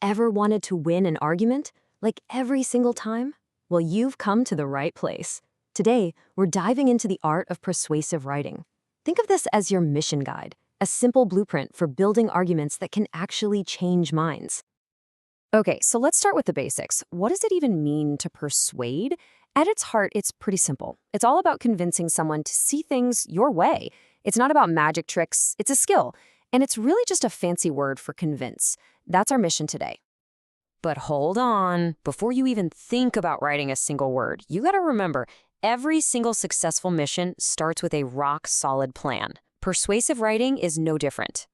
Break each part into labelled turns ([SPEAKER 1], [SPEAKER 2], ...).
[SPEAKER 1] ever wanted to win an argument? Like every single time? Well, you've come to the right place. Today, we're diving into the art of persuasive writing. Think of this as your mission guide, a simple blueprint for building arguments that can actually change minds. Okay, so let's start with the basics. What does it even mean to persuade? At its heart, it's pretty simple. It's all about convincing someone to see things your way. It's not about magic tricks, it's a skill. And it's really just a fancy word for convince. That's our mission today. But hold on, before you even think about writing a single word, you gotta remember, every single successful mission starts with a rock-solid plan. Persuasive writing is no different.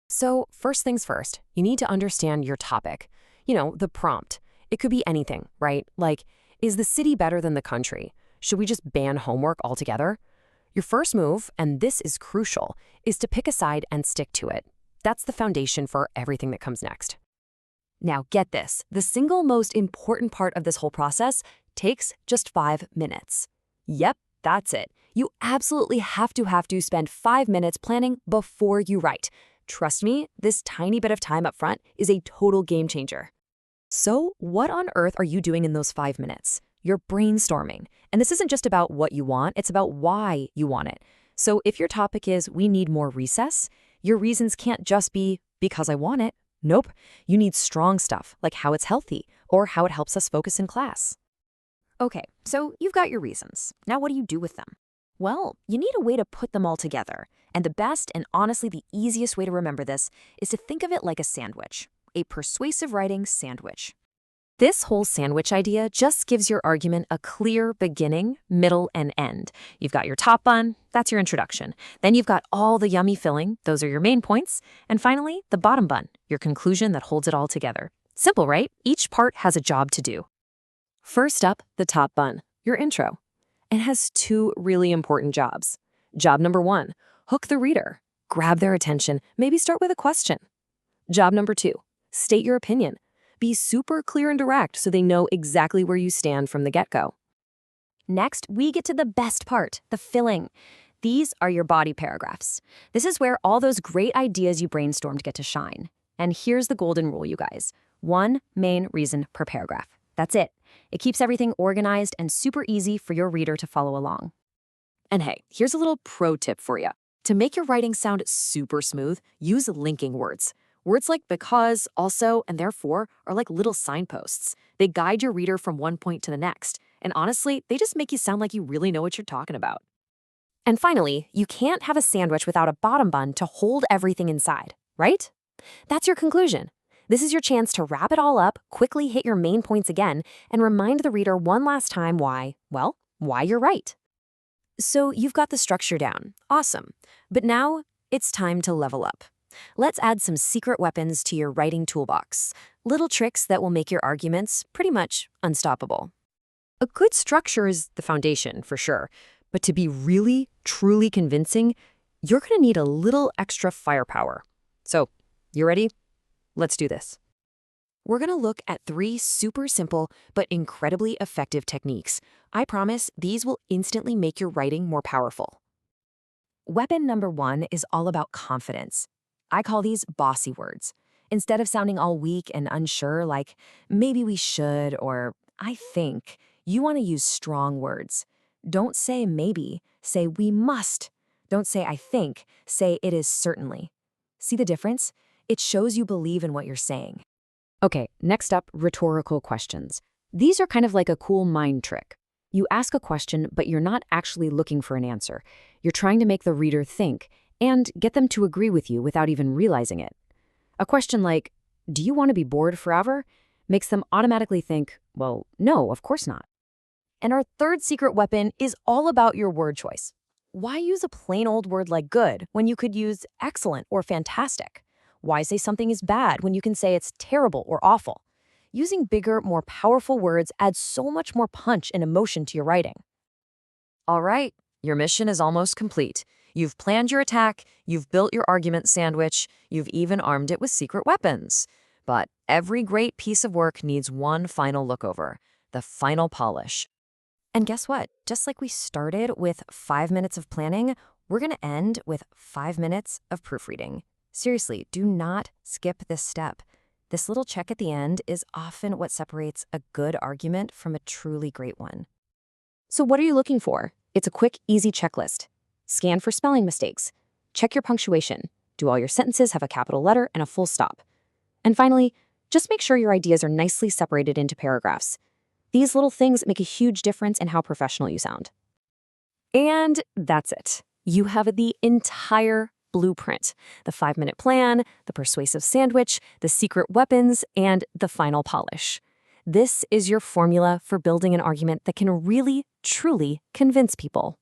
[SPEAKER 1] So, first things first, you need to understand your topic. The prompt. It could be anything, right? Like, is the city better than the country? Should we just ban homework altogether? Your first move, and this is crucial, is to pick a side and stick to it. That's the foundation for everything that comes next. Now get this, the single most important part of this whole process takes just 5 minutes. Yep, that's it. You absolutely have to spend 5 minutes planning before you write. Trust me, this tiny bit of time up front is a total game changer. So what on earth are you doing in those 5 minutes? You're brainstorming. And this isn't just about what you want, it's about why you want it. So if your topic is, we need more recess, your reasons can't just be, because I want it. Nope. You need strong stuff, like how it's healthy, or how it helps us focus in class. Okay, so you've got your reasons. Now what do you do with them? Well, you need a way to put them all together. And the best, and honestly the easiest way to remember this, is to think of it like a sandwich. A persuasive writing sandwich. This whole sandwich idea just gives your argument a clear beginning, middle, and end. You've got your top bun, that's your introduction. Then you've got all the yummy filling, those are your main points. And finally, the bottom bun, your conclusion that holds it all together. Simple, right? Each part has a job to do. First up, the top bun, your intro. It has 2 really important jobs. Job number 1, hook the reader. Grab their attention, maybe start with a question. Job number 2, state your opinion. Be super clear and direct so they know exactly where you stand from the get-go. Next, we get to the best part, the filling. These are your body paragraphs. This is where all those great ideas you brainstormed get to shine. And here's the golden rule, you guys. 1 main reason per paragraph. That's it. It keeps everything organized and super easy for your reader to follow along. And hey, here's a little pro tip for you. To make your writing sound super smooth, use linking words. Words like because, also, and therefore are like little signposts. They guide your reader from one point to the next. And honestly, they just make you sound like you really know what you're talking about. And finally, you can't have a sandwich without a bottom bun to hold everything inside, right? That's your conclusion. This is your chance to wrap it all up, quickly hit your main points again, and remind the reader one last time why you're right. So you've got the structure down. Awesome. But now it's time to level up. Let's add some secret weapons to your writing toolbox. Little tricks that will make your arguments pretty much unstoppable. A good structure is the foundation, for sure. But to be really, truly convincing, you're going to need a little extra firepower. So, you ready? Let's do this. We're going to look at 3 super simple but incredibly effective techniques. I promise these will instantly make your writing more powerful. Weapon number 1 is all about confidence. I call these bossy words. Instead of sounding all weak and unsure like, maybe we should or I think, you want to use strong words. Don't say maybe, say we must. Don't say I think, say it is certainly. See the difference? It shows you believe in what you're saying. Okay, next up, rhetorical questions. These are kind of like a cool mind trick. You ask a question, but you're not actually looking for an answer. You're trying to make the reader think and get them to agree with you without even realizing it. A question like, do you want to be bored forever? Makes them automatically think, well, no, of course not. And our third secret weapon is all about your word choice. Why use a plain old word like good when you could use excellent or fantastic? Why say something is bad when you can say it's terrible or awful? Using bigger, more powerful words adds so much more punch and emotion to your writing. All right, your mission is almost complete. You've planned your attack, you've built your argument sandwich, you've even armed it with secret weapons. But every great piece of work needs one final look over, the final polish. And guess what? Just like we started with 5 minutes of planning, we're going to end with 5 minutes of proofreading. Seriously, do not skip this step. This little check at the end is often what separates a good argument from a truly great one. So what are you looking for? It's a quick, easy checklist. Scan for spelling mistakes. Check your punctuation. Do all your sentences have a capital letter and a full stop? And finally, just make sure your ideas are nicely separated into paragraphs. These little things make a huge difference in how professional you sound. And that's it. You have the entire blueprint: the 5-minute plan, the persuasive sandwich, the secret weapons, and the final polish. This is your formula for building an argument that can really, truly convince people.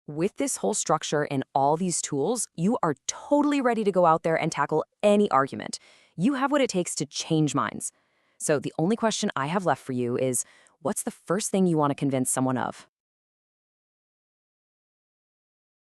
[SPEAKER 1] With this whole structure and all these tools, you are totally ready to go out there and tackle any argument. You have what it takes to change minds. So the only question I have left for you is, what's the first thing you want to convince someone of?